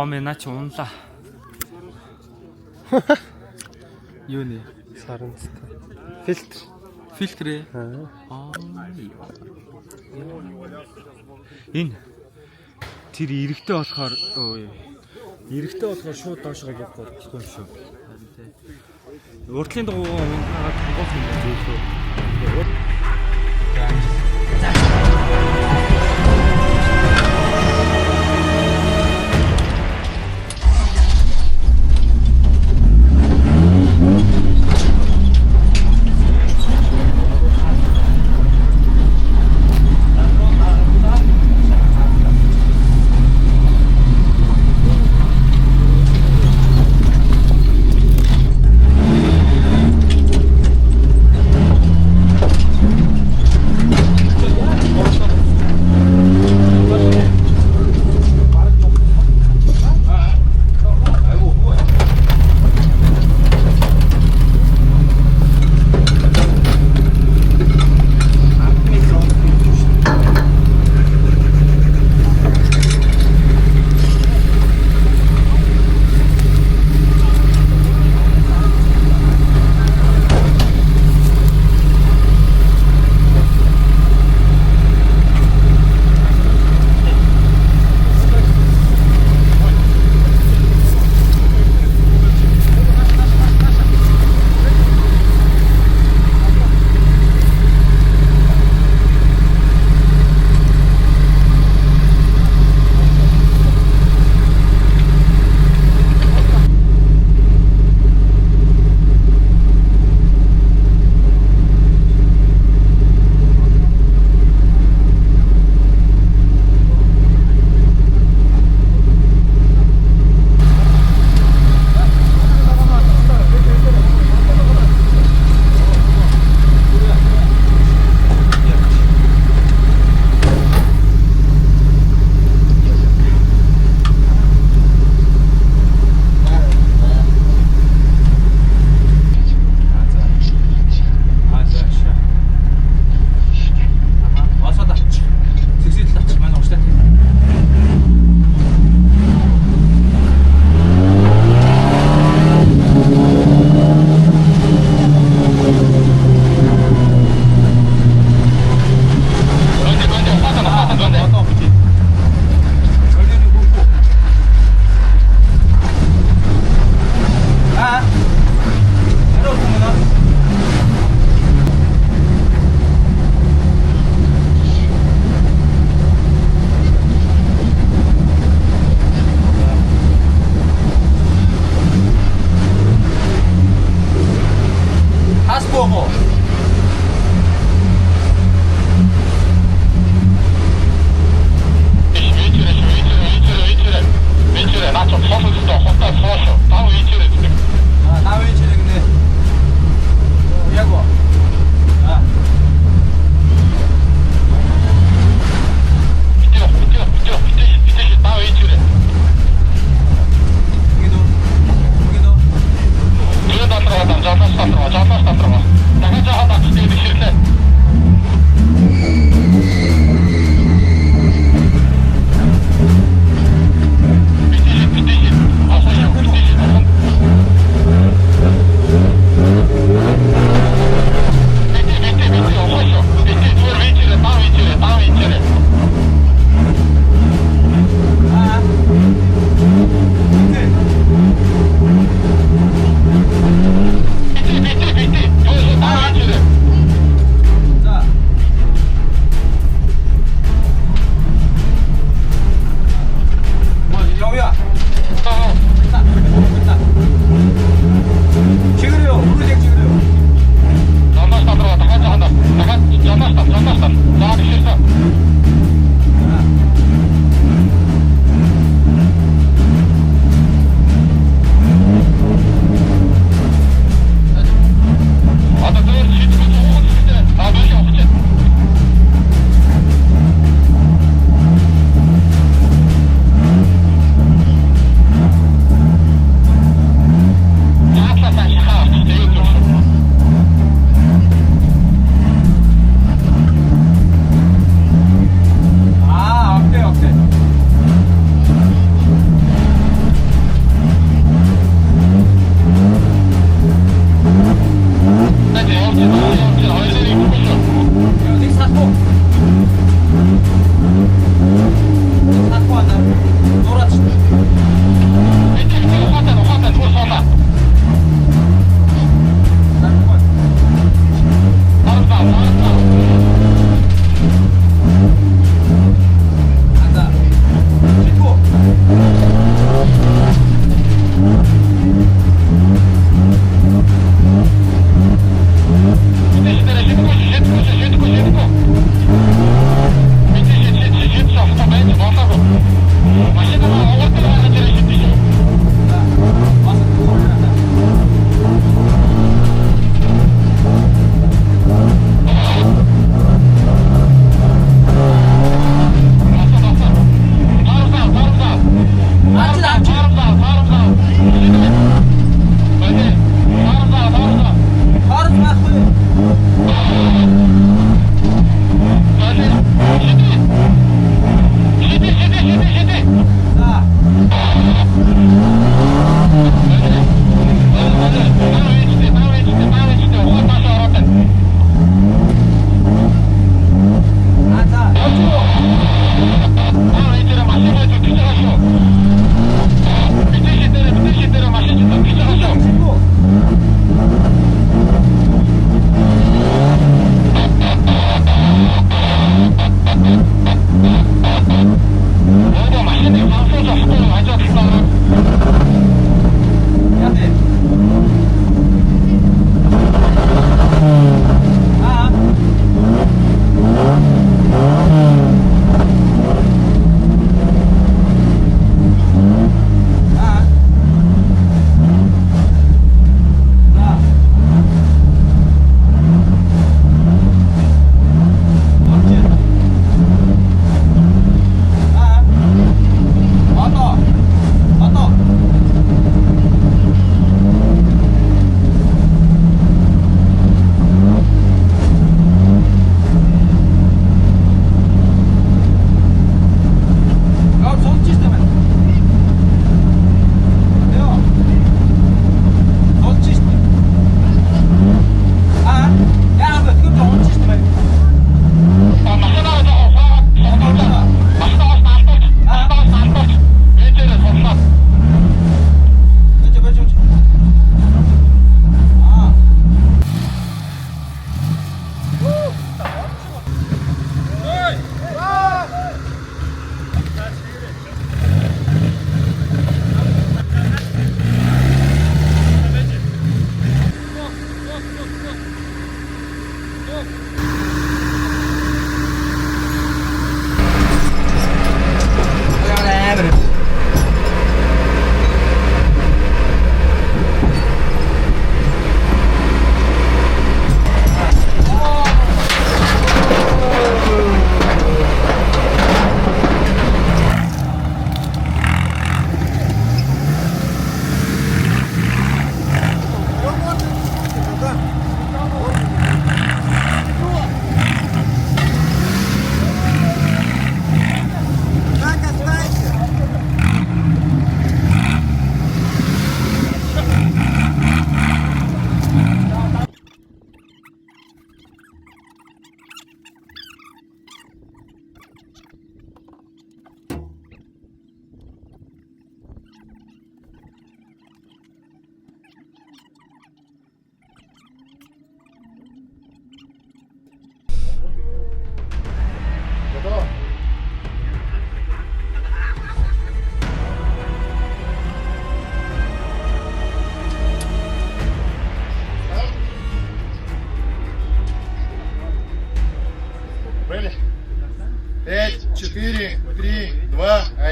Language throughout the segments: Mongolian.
Хомина ч унлаа. Юу нэ? Саранцтай. Фильтр. Фильтр ээ. Энэ тэр эрэгтэй болохоор эрэгтэй болохоор шууд доошоо явах болохгүй юм шүү. Уртлын дугуй унгаад хангах юм байна.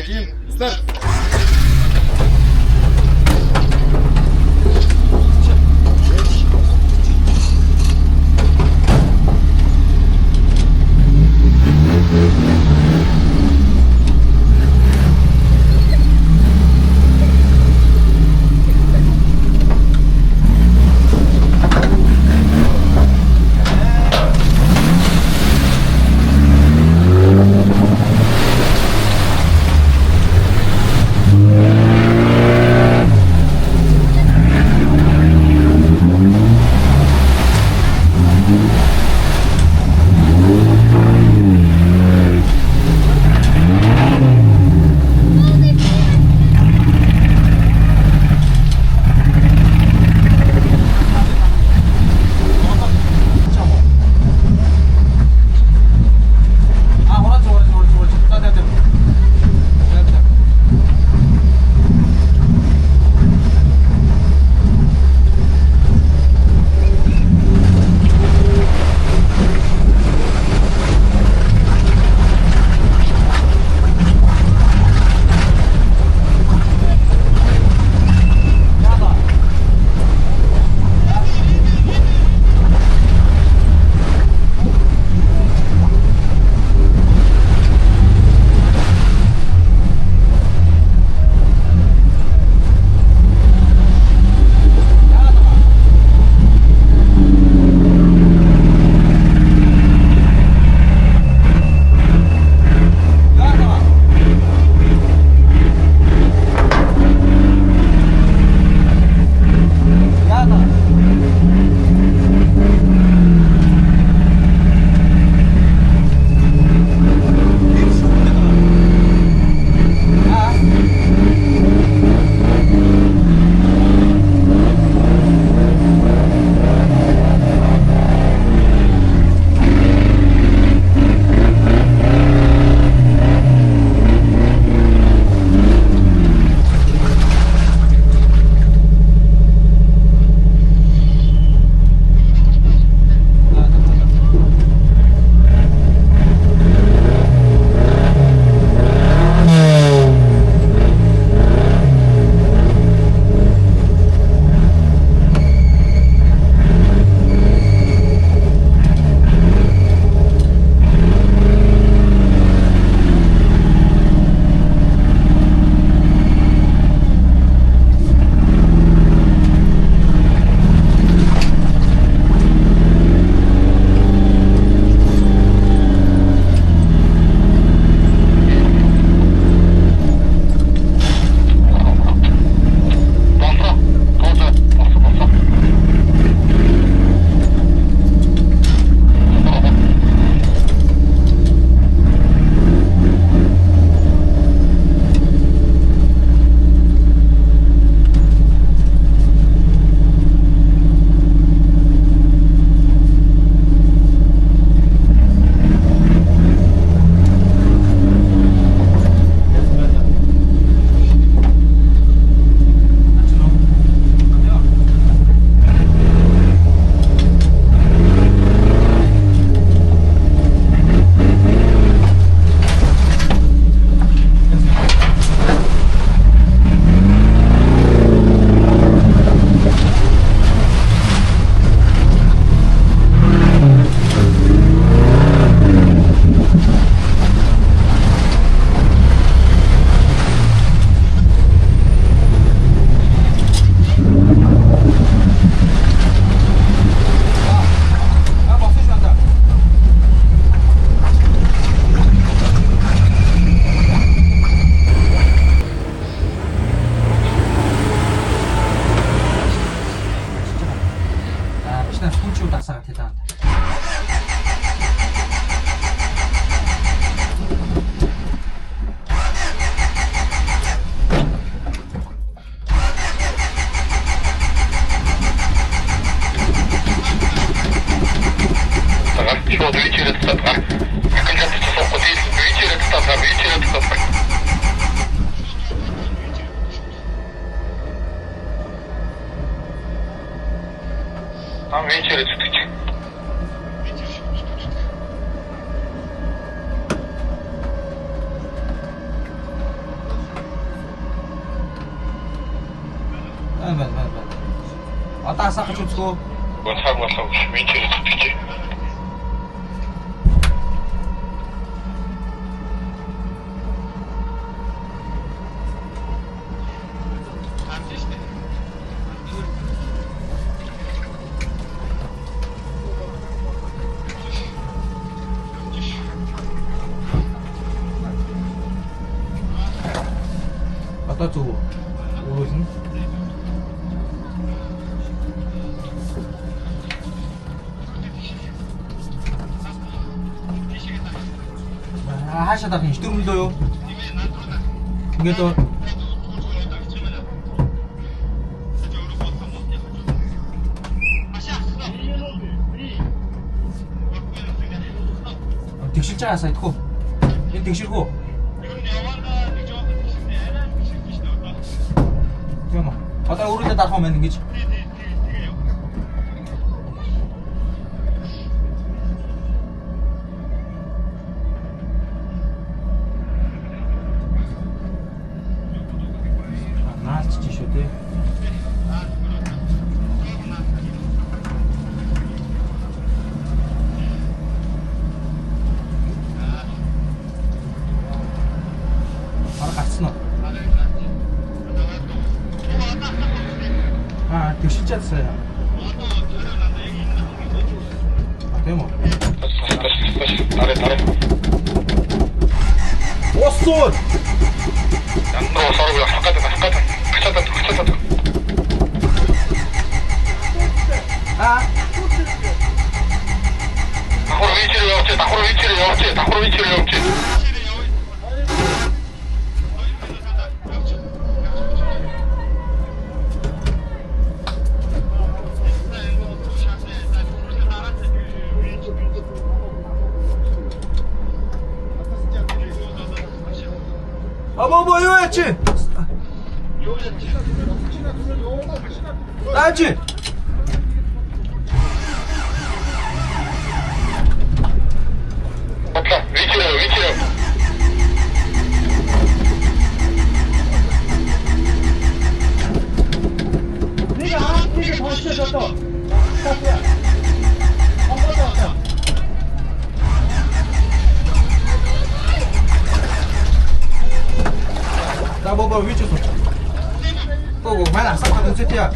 Один, старт! Tam вечеря çıkacak. Байна. Одоо асаах гэж үзгөө. Цаг болов винчээр зүтгэж. Одоо зүг өрөөлнө. Хаашаа дарах юм? Штүрмөлөө юу? Ингээд оо. Тэгшилж байгаа сайтгүй. Энэ тэгшэрхүү. Тийм үү. Одоо өрөөлөө дарах юм байна ингэж. Тэгшилчээсээ. Тийм үү? Дараа. Оссоо. Яндруу сорог хакаад. Хачаад. Давхар винчээр явж. Або юу яач? Даачи. Окей, винчээр. Нэг хоошоо доо. Тася. Амбаа. Да баба вичус. Гого, манай асаах үнцэтээ.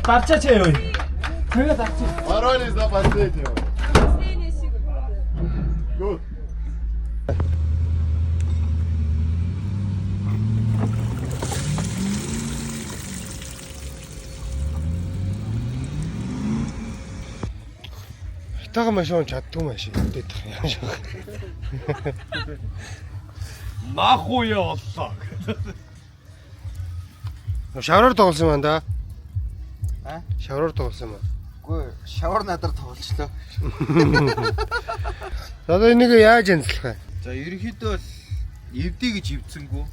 Парчач ёо. Тэгээ дарчих. Пароль за последнего. Good. Хитаага машин чаддгүй машин гэдэг юм шиг. Нахуй явууллаа. Шавраар тоглосон юм аа да. А? Шавраар тоглосон юм аа. Үгүй, шавар надаар тоглолчлоо. Одоо энийг яаж янзлах вэ? За ерөнхийдөө л эвдээ гэж эвдсэнгүү.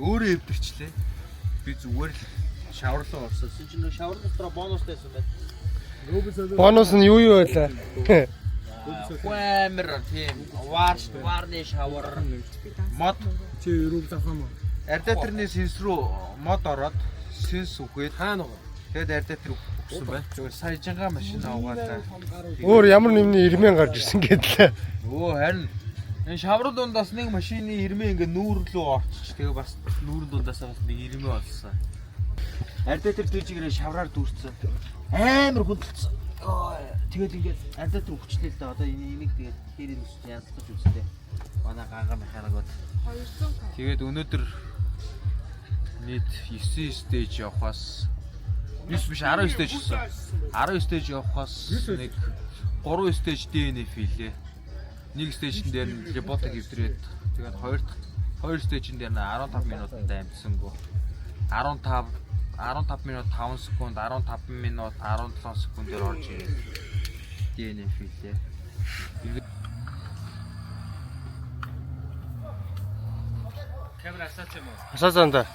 Өөрөө эвдэрчлээ. Би зүгээр л шаварлаа орсон. Чинь шавар дотроо бонустайсан байна. Бонус нь юу байлаа? Хэмэр тийм. Варны шавар. Мод Чи өрөв завхаа мó. ардиаторны сенс рүү мод ороод сенс үхээд Хаана вэ? Тэгээд ардаа тэр өгсөн байна. Зүгээр сая жанга машин авгаалаа. Өөр ямар нэмний 90,000 гарч ирсэн гэдлээ. Өө харин энэ шаврал дундаас нэг машины 90 ингээ нүүр рүү орчих. Тэгээ бас нүүрэн дундаас бас нэг 90 болсон. Ардаа тэр дижигрээ шавраар дүүрсэн. Амар хүндэлсэн. Тэгээд ингээд ардаа тэр өвчлээ л да. Одоо энийг тэгээд хэрэг нүс янзлаж үзтээ. Манай ганга механикод 200. тэгээд өнөөдөр нийт 9 стейж явахаас 9 биш 10 стейж гэсэн. 10 стейж явахаас нэг 3 стейж DNF хийлээ. Нэг стейжн дээр нь роботыг хэвдрээд тэгээд 2 стейжн дээр нь 15 минутанд амжсангүй. 15 минут 5 секунд, 15 минут 17 секундээр орж ирээ. DNF хийлээ. Камера асаач юм уу? Асаасаанда.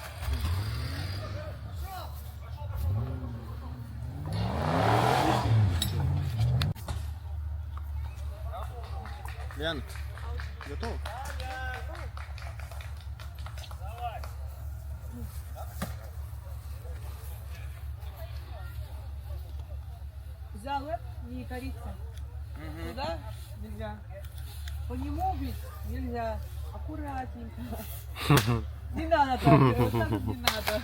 Ян. Готов? Взял это, не корица. Туда нельзя. По нему бить нельзя. Аккуратненько. Не надо так делать, так не надо.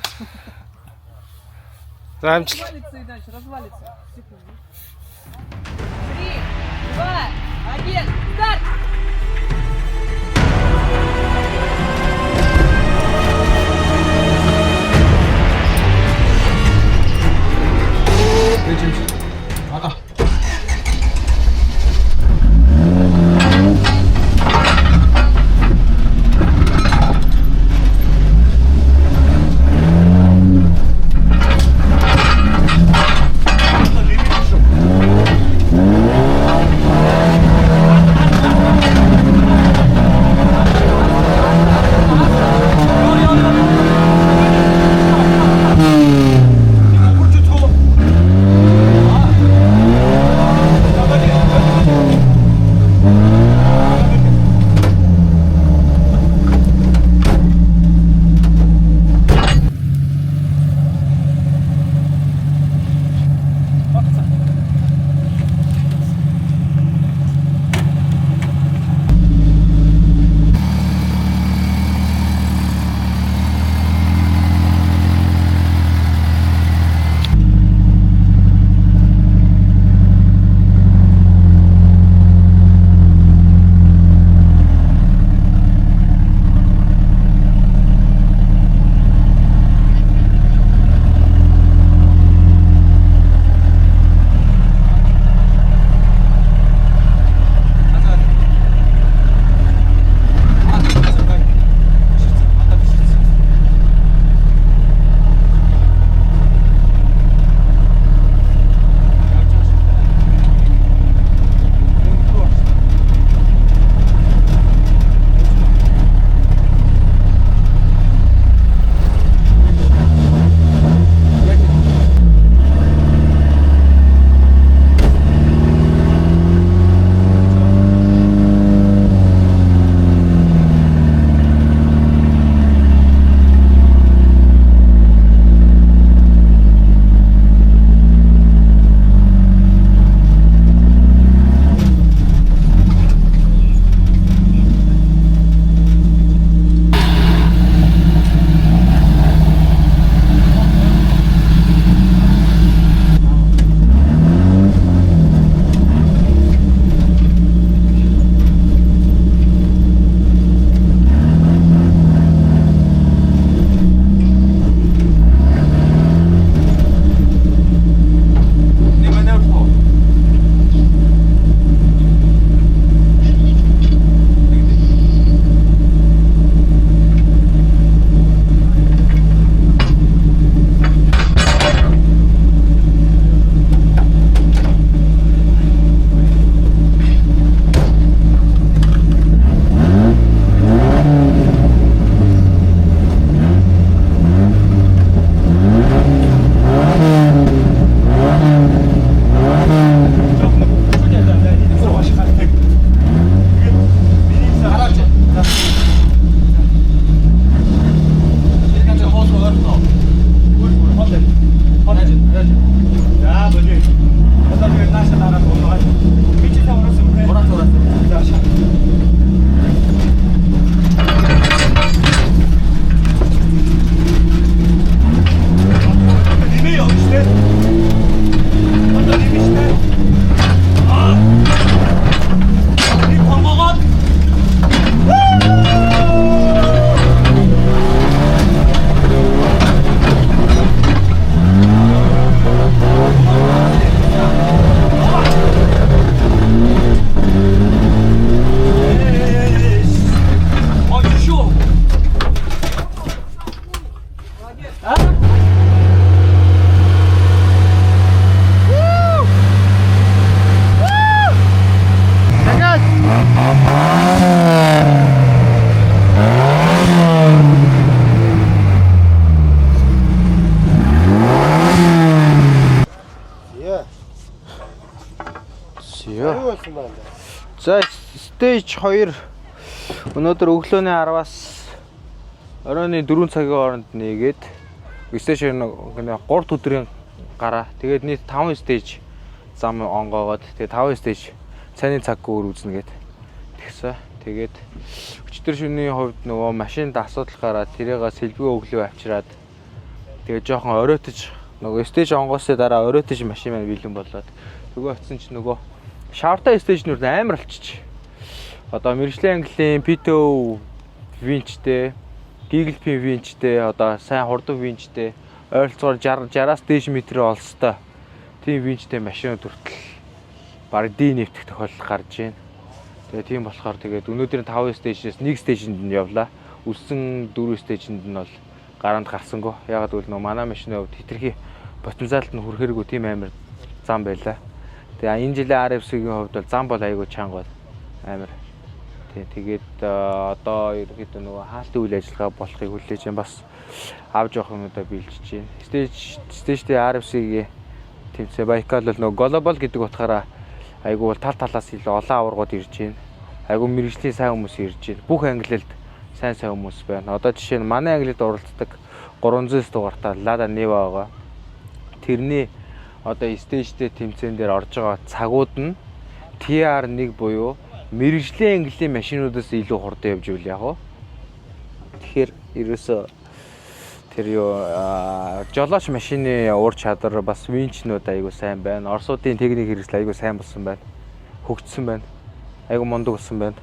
Рамчик. Развалится иначе, развалится. Секунду. 3, 2, 1, старт! болсон байна. За стейж 2 өнөөдөр өглөөний 10-аас оройн 4 цагийн хооронд нээгээд стейж 3 өдрийн гараа. Тэгээд нийт 5 стейж зам онгоогоод тэгээд 5 стейж цайны цаг өөр үзнэ гээд тэгсэн. Тэгээд өчтөр шөнийн хувьд нөгөө машинд асуудал гараад тэрийгээ сэлбэг өглөө авчираад тэгээд жоохон оройтож нөгөө стейж онгоосоо дараа оройтож машин маань бэлэн болоод нөгөө очсон ч нөгөө шавартай стейжнүүд амар болчих. Одоо мэрэгжлийн английн PTO винчтэй, Giggle-Pin винчтэй, одоо сайн хурдан винчтэй ойролцоогоор 60-аас дээш метрийн олстой тийм винчтэй машинууд хүртэл баг D нэвтэх тохиолдол гарч байна. Тэгээ тийм болохоор тэгээд өнөөдрийн 5 стейжээс 1 стейжинд нь явлаа. Үлсэн 4 стейжинд нь бол гараанд гарсангүй. Ягаад гэвэл нөө манай машины хувьд хитрхи потенциалд нь хүрэхэргүй тийм амар зам байлаа. Тэгээ энэ жилийн RFC-ийн хувьд бол зам бол айгүй чанга бол амар. Тэгээд одоо ерөнхийдөө нөгөө хаалтын үйл ажиллагаа болохыг хүлээж байна. Бас авч явах юмудаа биелжиж байна. Стейжтэй RFC-ийн тэмцээ Байкал бол нөгөө глобал гэдэг утгаараа айгүй бол тал талаас илүү олон аваргууд ирж байна. Айгүй мэрэгжлийн сайн хүмүүс ирж байна. Бүх англилд сайн хүмүүс байна. Одоо жишээ нь манай англид оролцдог 300 дугаартай Lada Niva байгаа. Тэрний одоо стейжтэй тэмцээн дээр орж байгаа цагууд нь TR1 буюу мэрэгжлийн английн машинуудаас илүү хурдан явж ивэл яг уу. Тэгэхээр ерөөсөө тэр жолооч машины ур чадвар бас винчнүүд айгүй сайн байна. Оросуудын техник хэрэгсэл айгүй сайн болсон байна. Хөгжсөн байна. Айгүй мундаг болсон байна.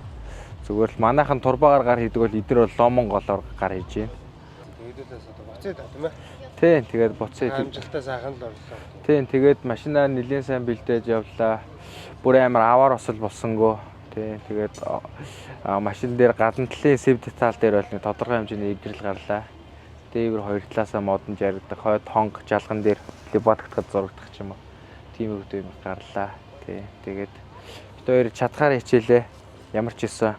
Зүгээр л манайхан турбагаар гар хийдэг бол эдгээр бол ломон голоор гар хийж байна. Тэгээдээс одоо буцаад тийм ээ. Тийм, тэгээд буцаад амжилттай сайхан л орлоо. Тийм, тэгээд машинаа нэлээд сайн бэлдээж явлаа. Бүр амар аваар осол болсонгүй. Тийм, тэгээд машин дээр гадна талын сэв деталь дээр бол нэг тодорхой хэмжээний эвдрэл гарлаа. Дээвэр хоёр талаасаа модон жаргдаг, хойд хонг жалган дээр лебатгахад зурагдах ч юм уу. Тийм үгтэй юм гарлаа. Тийм, тэгээд бид хоёр чадхаар хичээлээ. Ямар ч байсан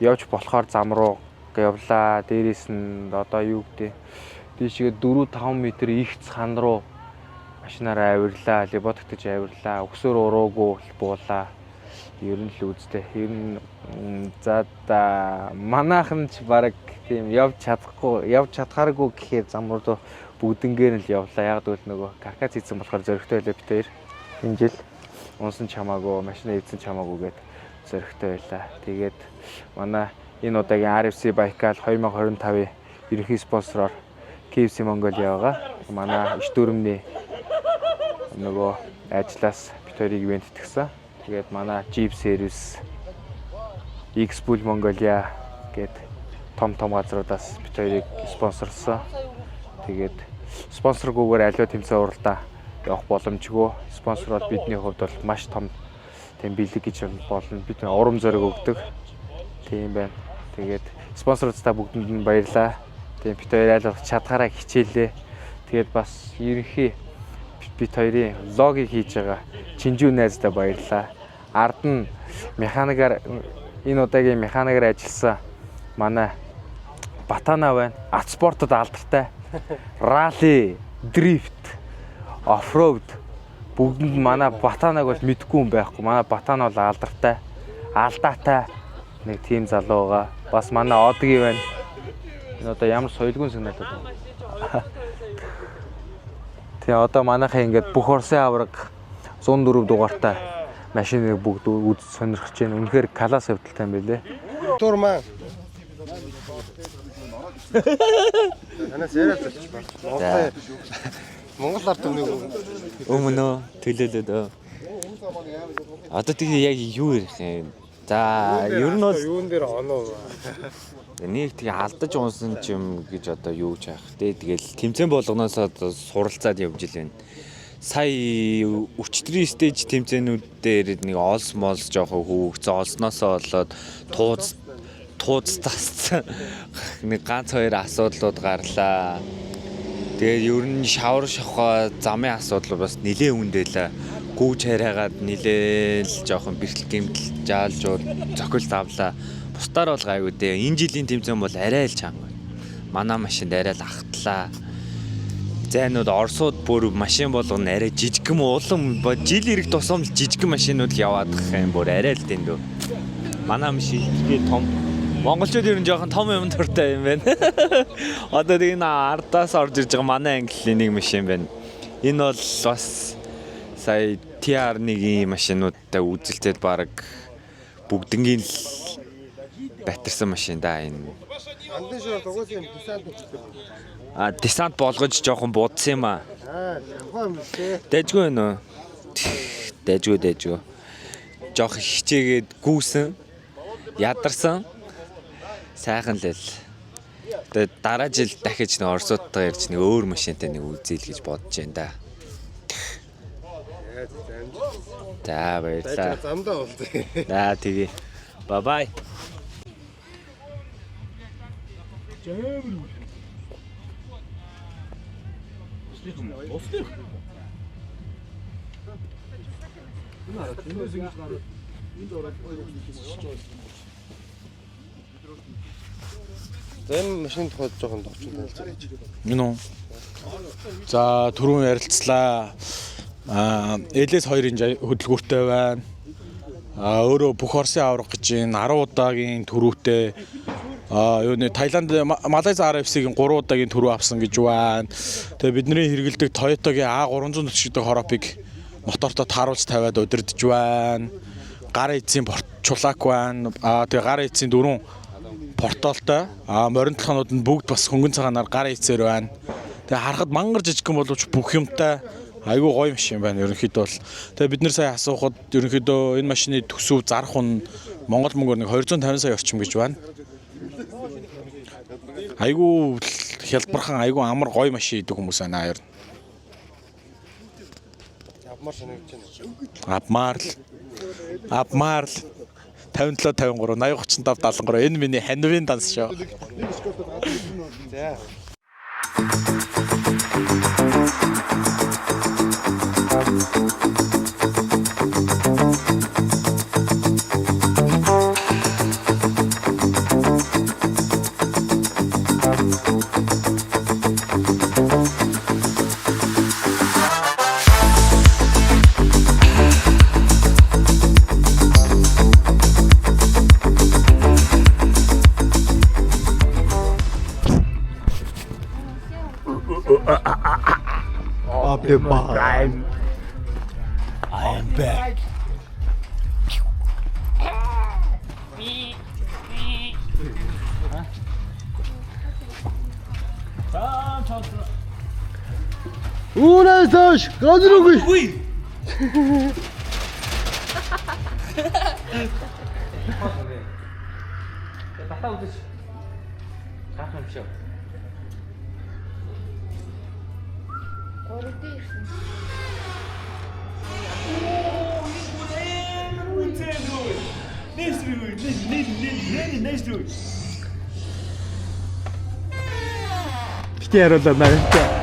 явж болохоор зам руу явлаа. Дээрээс нь одоо юу гэдэг тийшээ 4-5 м их хан руу машинаараа авирлаа, лебатгтаж авирлаа. Өксөр уруугүй буулаа. Ер нь л үзтэй. Ер нь за манайхан ч баг тийм явж чадхааргүй гэхээр зам руу бүгднгээр нь л явлаа. Яг л нөгөө каркас хийсэн болохоор зөрөгтэй байлаа бид хоёр. Энэ жил унсан чамаагүй, машина эвдсэн чамаагүй гээд зөрөгтэй байлаа. Тэгээд манай энэ удаагийн RFC Байкал 2025-ийн ерөнхий спонсороор KFC Mongolia байгаа. Манай иш дүрмний нөгөө ажлаас бид хоёрыг ивент итгэсэн. Тэгээд манай Jeep Service, X-Pool Mongolia гээд том газруудаас бид хоёрыг спонсорлсон. Тэгээд спонсоргүйгээр аливаа тэмцээн уралдаа явах боломжгүй. Спонсор бол бидний хувьд бол маш том тийм бэлэг гэж болно. Бид урам зориг өгдөг. Тийм байна. Тэгээд спонсоруудаа бүгдэнд нь баярлалаа. Тийм бид хоёр айлгах чадхаараа хичээлээ. Тэгээд бас ерөнхий бид хоёрын логыг хийж байгаа Чинжүү найздаа баярлалаа. Ард нь механикаар энэ удаагийн механикаар ажилласан манай Батана байна. Атспортод алдартай. Ралли, дрифт, оффроуд бүгдэнд манай Батанаг бол мэдгүй юм байхгүй. Манай Батана бол алдартай, алдаатай нэг тийм залуу байгаа. Бас манай Одги байна. Энэ одоо ямар соёлгүй сигнал байна. Тэгээ одоо манайхаа ингээд бүх Орсын авраг 104 дугаартай машиныг бүгд үз сонирхож байна. Үнэхээр класс хөвдөлтэй юм билэ. Тур маань. Танаас яриад болчих байна. Монгол ард түмнийг Өмнө төлөөлөд. Одоо тэгээ яг юу ярих юм? За, ер нь бол юун дээр оноо. нэг тэгээ алдаж унсан ч юм гэж одоо юу ч яах вэ? Тэгэл тэмцээн болгоноос одоо суралцаад явж илэн. Сая өчтөрийн стейж тэмцээнүүд дээр нэг олс молс жоохон хөөгцөө олсноосоо болоод тууз тасцсан. Нэг ганц хоёр асуудлууд гарлаа. Тэгээд ер нь шавар шахаа замын асуудал бас нэлээ үндэлээ. Гүүж хараагаад нэлээ л жоохон бэрхэл гэмтэл жаалжууд зохиол тавлаа. Бусдаар бол гайгүй дээ. Энэ жилийн тэмцээн бол арай л чанга. Манай машинд арай л ахтлаа. зайнууд Оросууд бүр машин болгоно арай жижигхэн улам жил ирэх тусам жижигхэн машинууд яваад байгаа юм бүр арай л дэндүү. Манай машин ихгээ том. Монголчууд ер нь жоохон том юм дуртай юм байна. Одоо энэ ардаас орж ирж байгаа манай англи нэг машин байна. Энэ бол бас сая TR1-ийн машинуудтай үзэлцээд баг бүгднгийн л батарсан машин да энэ. Андын шууд угсаа десант хийдэг. Десант болгож жоохон будсан юм аа. Яваа юм тий. Дэжгүй нөө. Дэжгүй. Жоох хичээгээд гүүсэн. Ядарсан. Сайхан л л. Тэгээд дараа жил дахиж нэг Оросуудтай ирж нэг өөр машинтай нэг үзээл гэж бодож байна да. За баярлалаа. Замдаа болтой. За тэгээ. Bye bye. Энэ машин тухайд жоохон товчхон танилцуулж байж. Энэ үү. За түрүүн ярилцлаа. Элэс 2-ын хөдөлгүүртэй байна. Өөрөө бүх Оросын аврах гэж 10 удаагийн төрүүтэй юу нэ Таиланд Малайза RFC-ийн 3 удаагийн төрөө авсан гэж байна. Тэгээ бидний хэрэгэлдэг Toyota-гийн A340 гэдэг хоропыг мотортой тааруулж тавиад удирдах байна. Гар эцсийн чулаак байна. Тэгээ гар эцсийн 4 портолтой. Моринтлохонууд нь бүгд бас хөнгөн цагаанаар гар эцсээр байна. Тэгээ харахад мангар жижигхэн боловч бүх юмтай айгүй гоё машин байна ерөнхийдөө бол. Тэгээ бид нэр сая асуухад ерөнхийдөө энэ машины төсөв зарах нь Монгол мөнгөөр нэг 250 сая орчим гэж байна. Айгүй хялбархан айгүй амар гоё машин идэх хүмүүс байна ер нь. Авмаар санагдаж байна. Авмаар л 57 53 80 35 73 энэ миний ханивын данс шүү. За. I am back. Уунаас гадруугүй. Батаа үзэж. Гах юм шиг. Яруулаа нартай.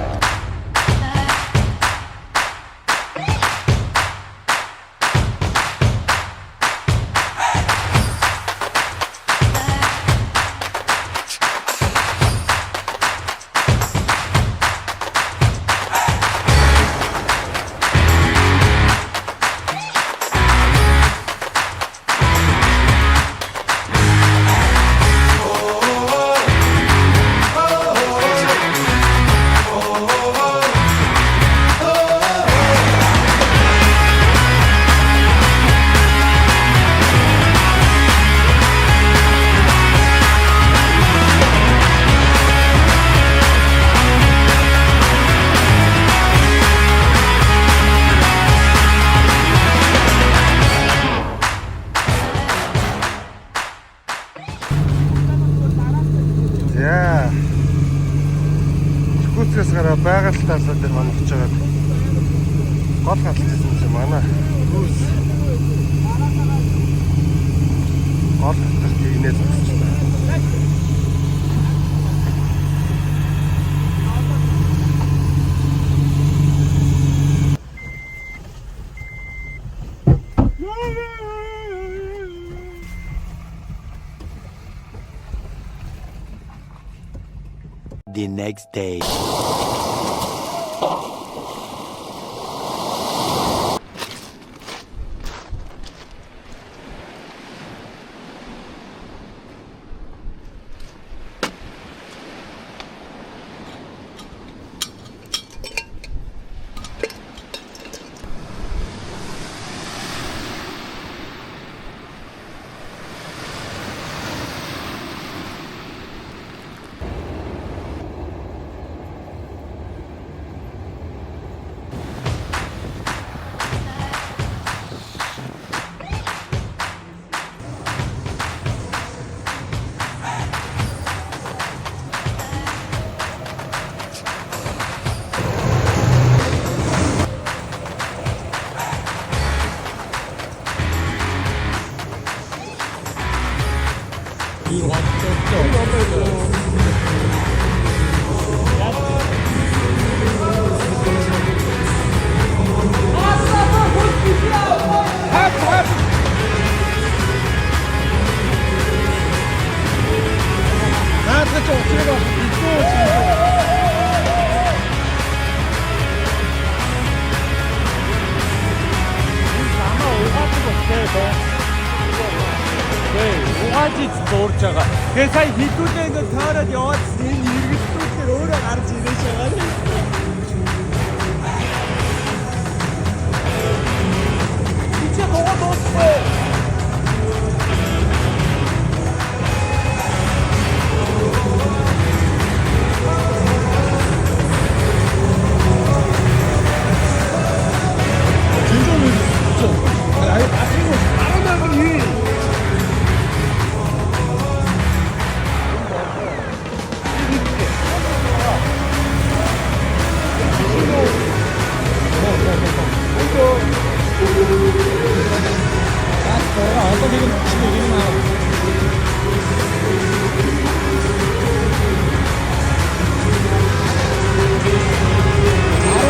За. Хүчээс гараа байгальтаас дээр хоногч байгаа. Гол хатсан юм манай. Гол хатах тэгнээс болчихлоо. The next day. яаж зурж байгаа. Тэгээ сая хилүүлээ ингээд таарад яваад энэ иргэдүүдээр өөрөө гарч ирэж байгаа. Чи боо доосгүй.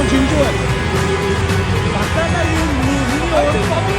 진주야. 막다가 이